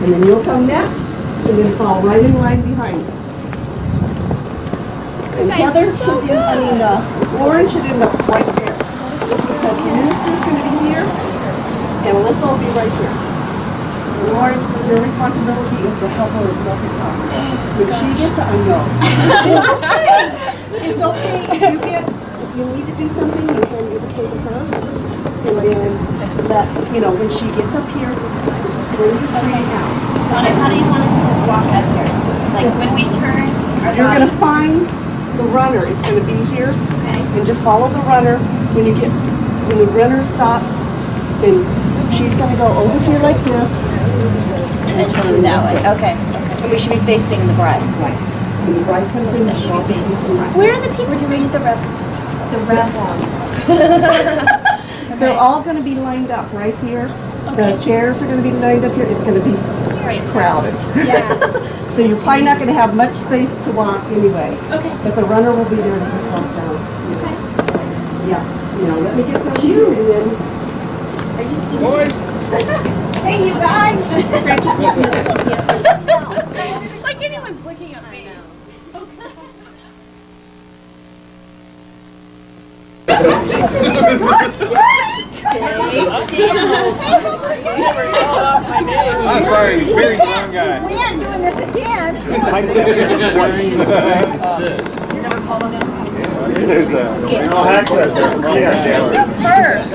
And then you'll come next, and then fall right in line behind. And Heather should end, Lauren should end up right there. Because the minister's going to be here, and Alyssa will be right here. So Lauren, your responsibility is to help her as much as possible. When she gets to know. It's okay. If you need to do something, you can indicate to her. And then let, when she gets up here, bring you straight out. How do you want us to walk up here? Like when we turn, you're going to find the runner is going to be here, okay. And just follow the runner. When the runner stops, then she's going to go over here like this. And turn that way. Okay. And we should be facing the bride. Right. And the bride comes in. Where are the people to read the rev? Okay. They're all going to be lined up right here. Okay. The chairs are going to be lined up here. It's going to be crowded. Yeah. So you're probably not going to have much space to walk anyway. Okay. But the runner will be there to just walk down. Okay. Yeah. Let me get those you and then. Are you seeing? Boys. Hey, you guys! Like anyone's looking at me. I'm sorry, very strong guy. We aren't doing this again. First,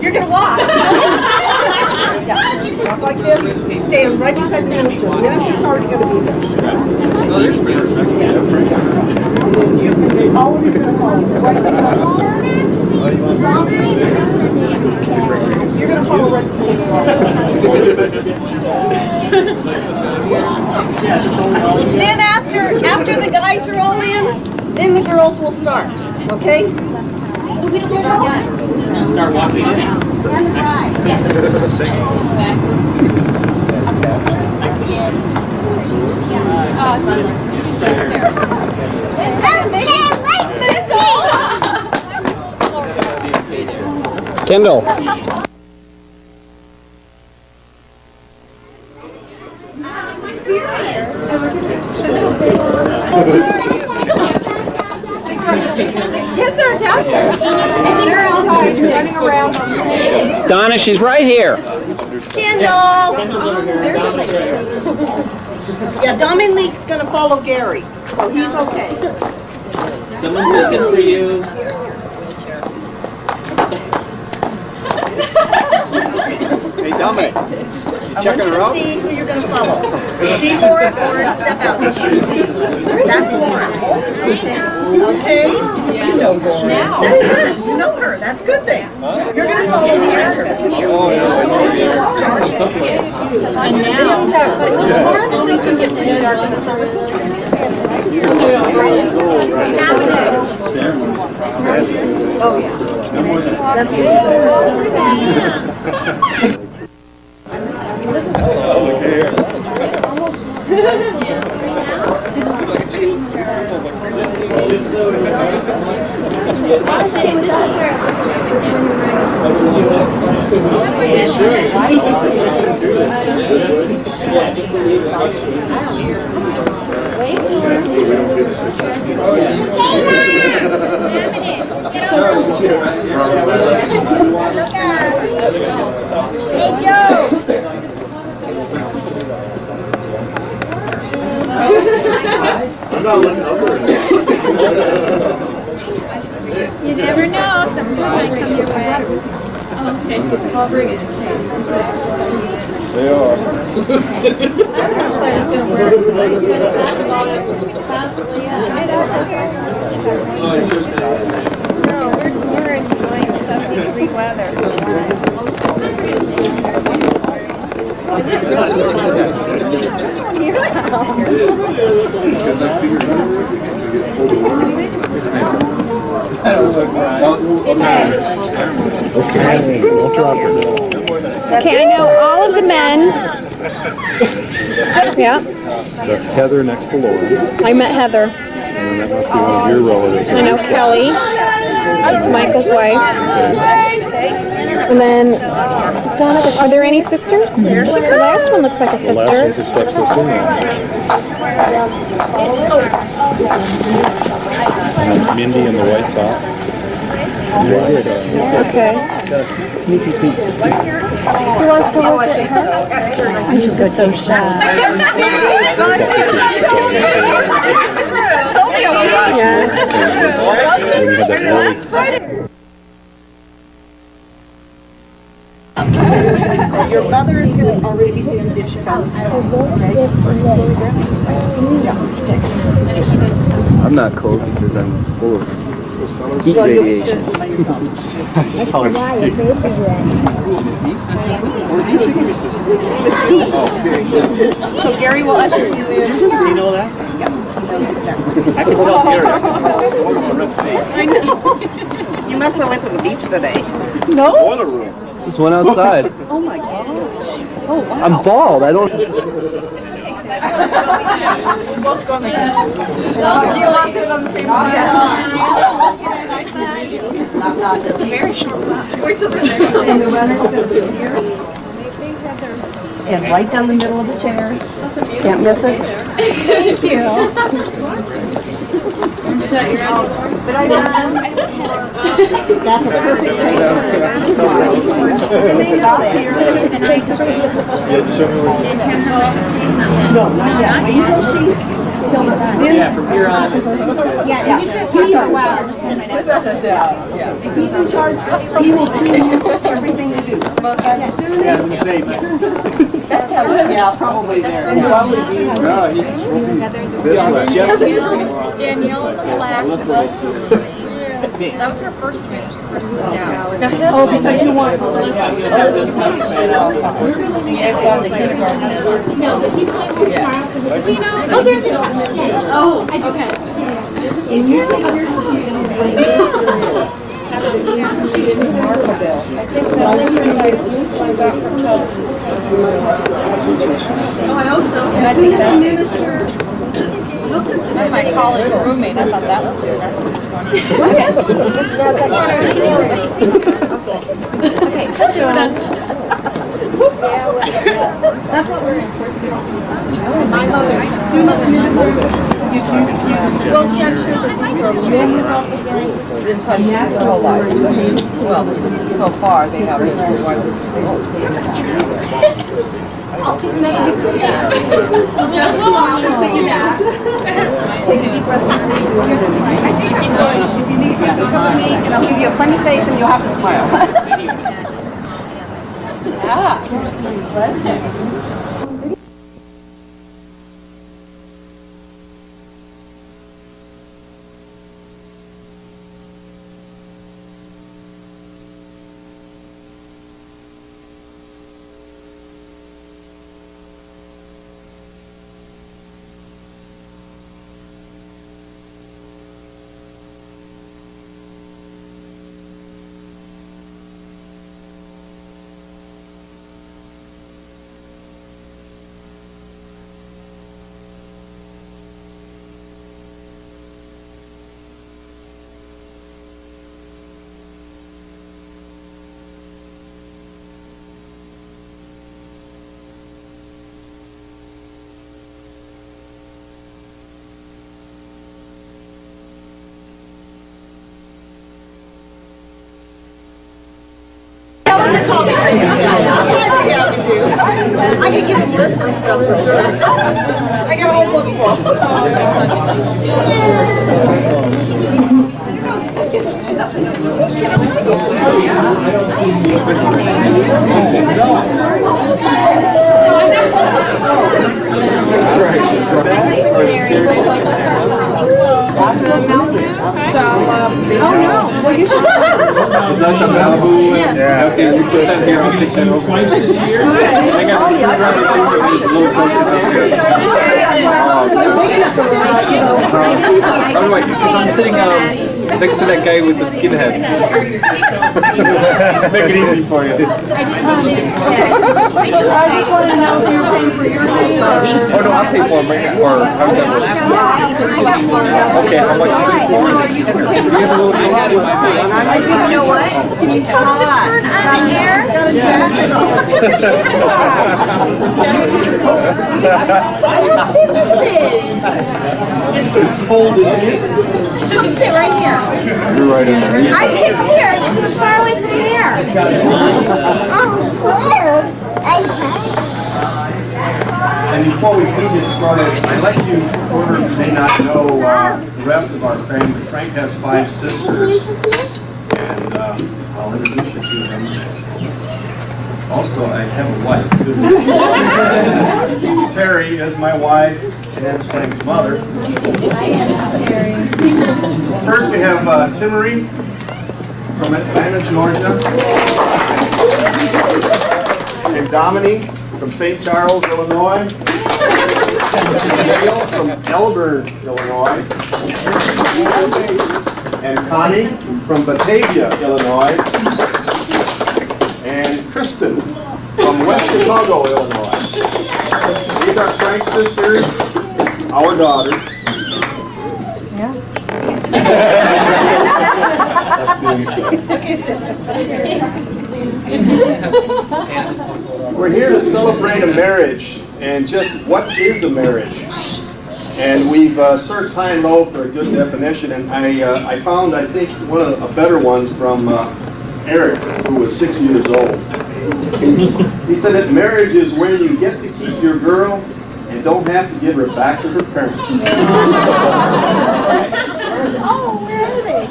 you're gonna walk. Walk like this. Stand right beside the minister. The minister's already gonna be there. Oh, there's All of you are gonna follow right behind. You're gonna follow right Then after the guys are all in, then the girls will start. Okay? Start walking in. Kendall. Kids are down here. They're outside running around. Donna, she's right here. Kendall! Yeah, Dominique's going to follow Gary, so he's okay. Someone's looking for you. Hey, Dominic. I want you to see who you're going to follow. See Lauren, step out. That's Lauren. Okay? You know Lauren. Now. That's good. You know her. That's a good thing. You're going to follow her. And now, Lauren still can get pretty dark in the summer. Oh, yeah. That's Hey, Joe! I'm not looking over it. You never know. Something might come your way. Okay. I'll bring it. They are. No, we're enjoying some free weather. Okay, don't drop it. Okay, I know all of the men. Yeah, That's Heather next to Lauren. I met Heather. And that must be one of your relatives. I know Kelly. That's Michael's wife. And then, Donna, are there any sisters? The last one looks like a The last one's sister. a stepsister. And that's Mindy in the white top. Okay. Who wants to look at her? I should go so shy. Your mother is going to already be seeing if she comes. I'm not cold because I'm full of heat radiation. So Gary will usher you in. Do you know that? I can tell Gary. I know. You must have went to the beach today. Boiler room. There's one outside. Oh my gosh. Oh wow. I'm bald. I don't. Do you want to do it on the same side? This is a very short walk. And the runner's going to sit here. And right down the middle of the chair. Can't miss it. Thank you. That's a perfect place. No, not yet. Wait until she. Yeah, from here on. Yeah. He's in charge. He will do everything you do. As soon as. That's how. Yeah, probably there. Danielle Black was that was her first finish. Oh, because you want. Alyssa's not. No, but he's going to class. Oh, there's a Oh, okay. I hope so. As soon as the minister. That's my college roommate. I thought that was good. Okay, so That's what we're in. my mother. Do let the minister. Well, see, I'm sure that these girls will Been touched their whole life. Well, so far they haven't. I'll keep you up. Take a deep breath. If you need to come with me, and I'll give you a funny face and you'll have to smile. I could give a list of stuff for sure. I got a whole book full. Oh no. Well, you should. Is that the Malibu? Yeah. Okay, we put that here. I'll take that over. I got the screwdriver thing that was a little broken this year. Oh, I'm like, because I'm sitting next to that guy with the skinhead. Make it easy for you. I just want to know if you're paying for your tea or... Oh no, I'll pay for him right now. Or how does that work? Okay, how much is it for? Do you have a little You know what? Did you tell them to turn on the air? It's cold in here. Sit right here. You're right in there. I can't hear. This is as far away as the air. And before we do get started, I'd like you, whoever may not know the rest of our family, Frank has 5 sisters, and I'll introduce you to them. Also, I have a wife, too. Terry is my wife, and that's Frank's mother. First, we have Timmery from Atlanta, Georgia, and Dominique from St. Charles, Illinois. Dale from Elburn, Illinois. And Connie from Batavia, Illinois. And Kristen from West Chicago, Illinois. These are Frank's sisters, our daughters. We're here to celebrate a marriage and just what is a marriage. And we've searched high and low for a good definition, and I found, I think, one of the better ones from Eric, who was 6 years old. He said that marriage is when you get to keep your girl and don't have to give her back to her parents. Oh, where are they?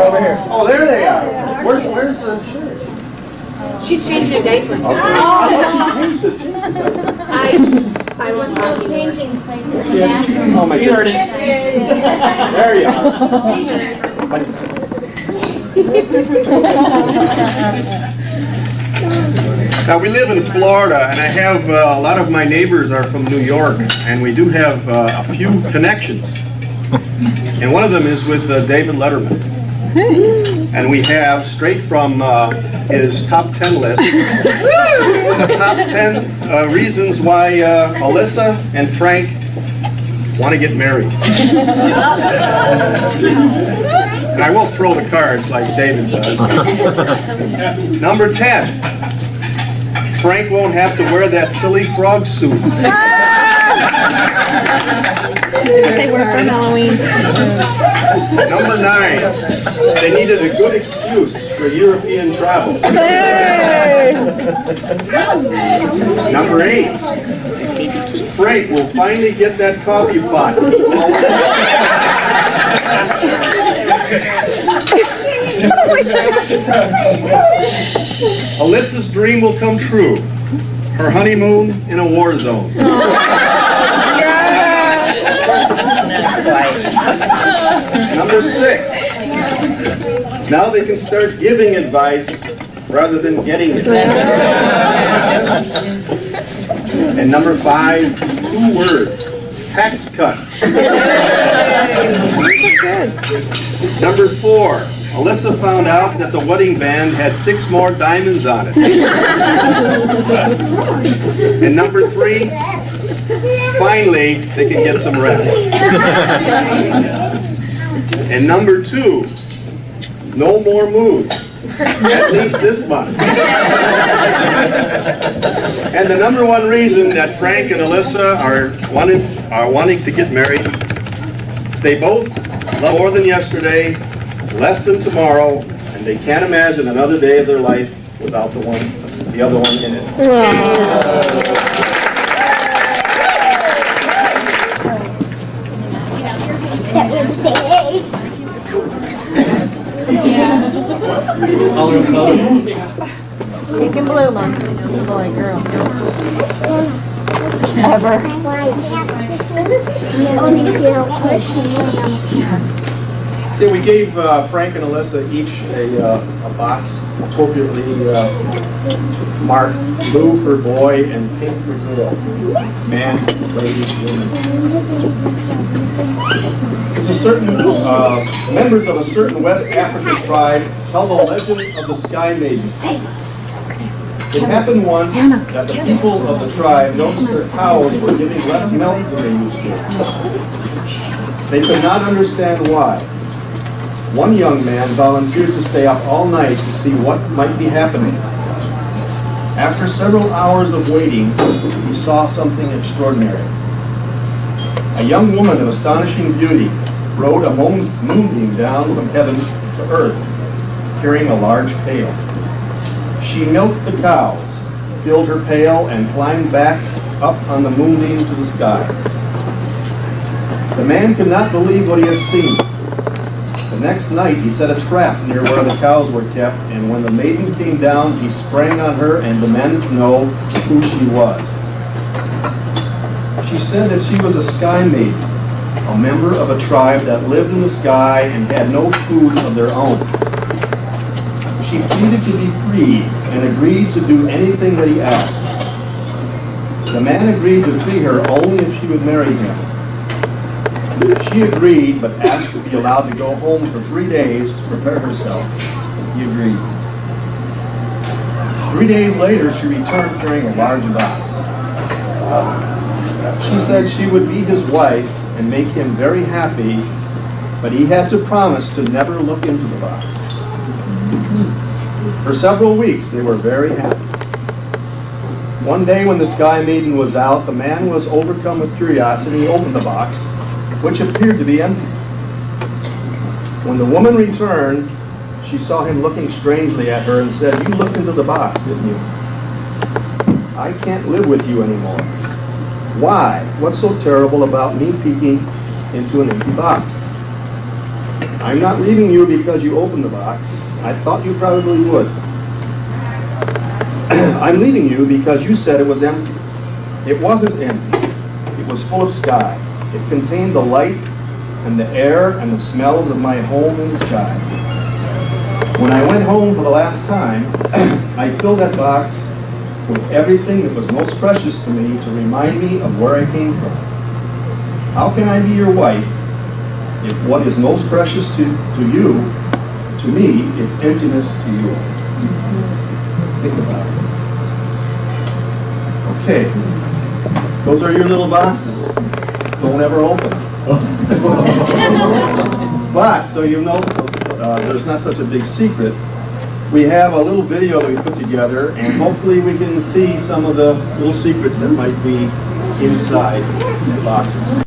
Over here. Oh, there they are. Where's the shirt? She's changing a diaper. Okay. I was changing places in the bathroom. Oh my goodness. There you are. Now we live in Florida, and I have a lot of my neighbors are from New York, and we do have a few connections. And one of them is with David Letterman. And we have, straight from his top 10 list, the top 10 reasons why Alyssa and Frank want to get married. And I won't throw the cards like David does. Number 10, Frank won't have to wear that silly frog suit. They were for Halloween. Number 9, they needed a good excuse for European travel. Number 8, Frank will finally get that coffee pot. Alyssa's dream will come true. Her honeymoon in a war zone. Number 6, now they can start giving advice rather than getting it. And number 5, 2 words, tax cut. Number 4, Alyssa found out that the wedding band had 6 more diamonds on it. And number 3, finally, they can get some rest. And number 2, no more mood. At least this month. And the number 1 reason that Frank and Alyssa are wanting to get married, they both love more than yesterday, less than tomorrow, and they can't imagine another day of their life without the other one in it. Pink and blue, Mom. Boy, girl. Ever. Yeah, we gave Frank and Alyssa each a box appropriately marked blue for boy and pink for girl. Man, lady, woman. It's a certain, members of a certain West African tribe tell the legend of the Sky Maiden. It happened once that the people of the tribe noticed their cows were giving less milk than they used to. They could not understand why. One young man volunteered to stay up all night to see what might be happening. After several hours of waiting, he saw something extraordinary. A young woman of astonishing beauty rode a moonbeam down from heaven to earth, carrying a large pail. She milked the cows, filled her pail, and climbed back up on the moonbeam to the sky. The man could not believe what he had seen. The next night, he set a trap near where the cows were kept, and when the maiden came down, he sprang on her and demanded to know who she was. She said that she was a sky maiden, a member of a tribe that lived in the sky and had no food of their own. She pleaded to be freed and agreed to do anything that he asked. The man agreed to free her only if she would marry him. She agreed, but asked to be allowed to go home for 3 days to prepare herself. He agreed. 3 days later, she returned carrying a large box. She said she would be his wife and make him very happy, but he had to promise to never look into the box. For several weeks, they were very happy. One day when the Sky Maiden was out, the man was overcome with curiosity. He opened the box, which appeared to be empty. When the woman returned, she saw him looking strangely at her and said, "You looked into the box, didn't you? I can't live with you anymore. Why? What's so terrible about me peeking into an empty box? I'm not leaving you because you opened the box. I thought you probably would. I'm leaving you because you said it was empty. It wasn't empty. It was full of sky. It contained the light and the air and the smells of my home in the sky. When I went home for the last time, I filled that box with everything that was most precious to me to remind me of where I came from. How can I be your wife if what is most precious to you, to me, is emptiness to you?" Think about it. Okay, those are your little boxes. Don't ever open them. But, so you know, there's not such a big secret. We have a little video that we put together, and hopefully we can see some of the little secrets that might be inside the boxes.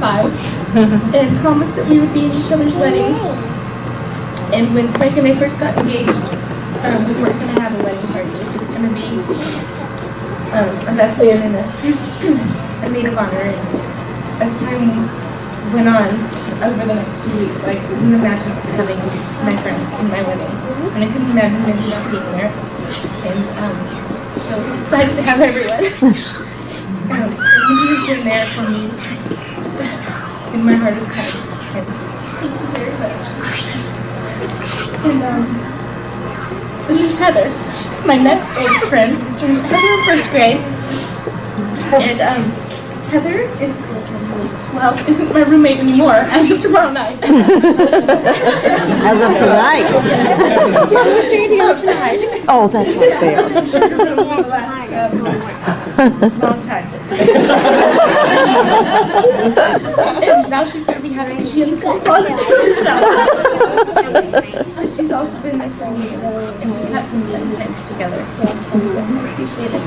5 and promised that we would be in each other's weddings. And when Frank and I first got engaged, we weren't going to have a wedding party. It was just going to be a best man and a maid of honor. And as time went on over the next few weeks, I couldn't imagine having my friends in my wedding. And I couldn't imagine Mindy not being there. And so I'm excited to have everyone. Mindy has been there for me in my hardest times. And thank you very much. And there's Heather. She's my next oldest friend. Heather in first grade. And Heather isn't my roommate anymore as of tomorrow night. As of tonight. We're staying here tonight. Oh, that's right there. Long time. And now she's going to be having, she has a full closet to herself. She's also been my friend, and we've had some fun times together. I appreciate it.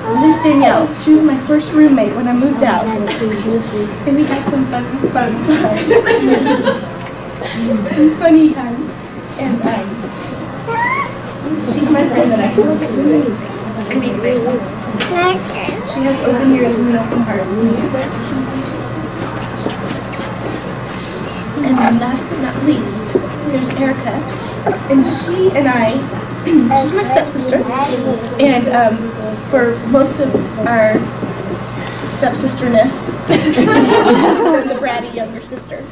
There's Danielle. She was my first roommate when I moved out. And we had some fun times. Funny times. And she's my friend that I can look to anything. She has open ears and an open heart. And last but not least, there's Erica. And she and I, she's my stepsister. And for most of our stepsisterness, I'm the bratty younger sister.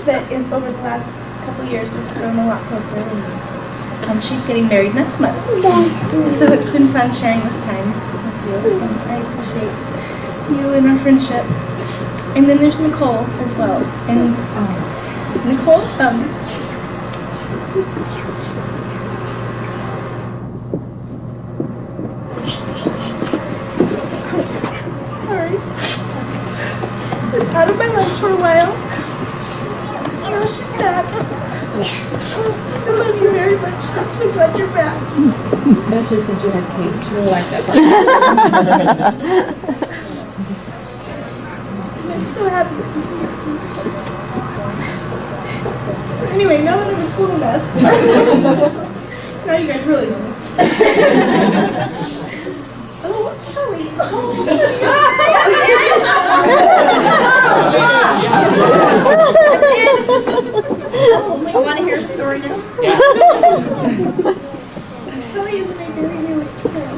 But over the last couple of years, we've grown a lot closer. And she's getting married next month. So it's been fun sharing this time with you. And I appreciate you and our friendship. And then there's Nicole as well. And Nicole, sorry. Been out of my life for a while. Oh, she's back. I love you very much. I'm so glad you're back. Especially since you had cakes. You really like that part. I'm so happy. So anyway, now that I'm a full mess, now you guys really know. Oh, Kelly. You want to hear a story now? Kelly is my very newest friend.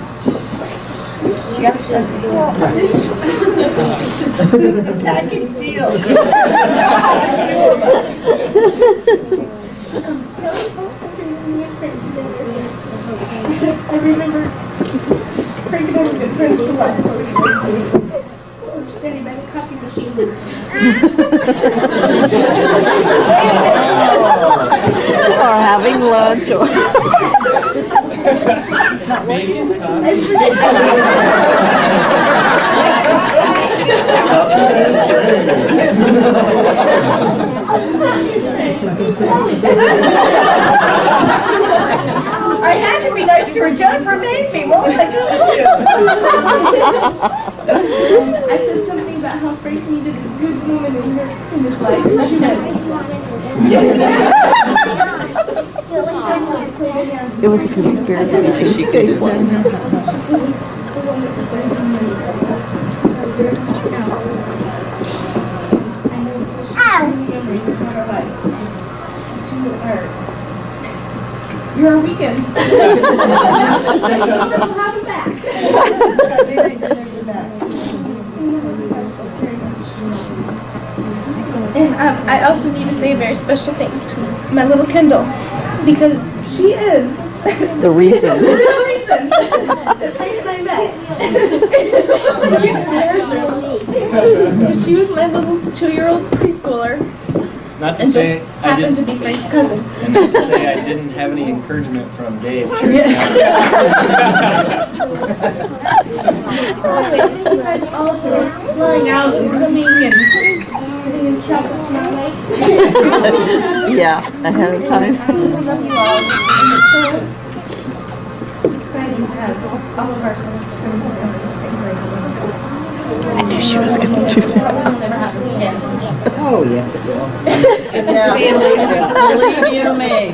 She got stuff to do. Package deal. I remember Frank and I were good friends for a while. We were standing by the coffee machine. Or having lunch or I had to be nice to her. Jennifer made me. What was I going to do? I said something about how Frank needed a good woman in his life. And she went, it was a conspiracy. She did one. You're our weekends. We'll have them back. And I also need to say a very special thanks to my little Kendall, because she is The reason. the real reason that Frank and I met. She was my little 2-year-old preschooler. Not to And say just I happened to didn't, be Frank's cousin. and not to say I didn't have any encouragement from Dave. You guys all were flying out and coming and sitting in traffic tomorrow night. Yeah, ahead of time. I love you all. And it's so exciting to have all of our friends from the same grade. I knew she was going to do that. Oh, yes, it will. Believe you me.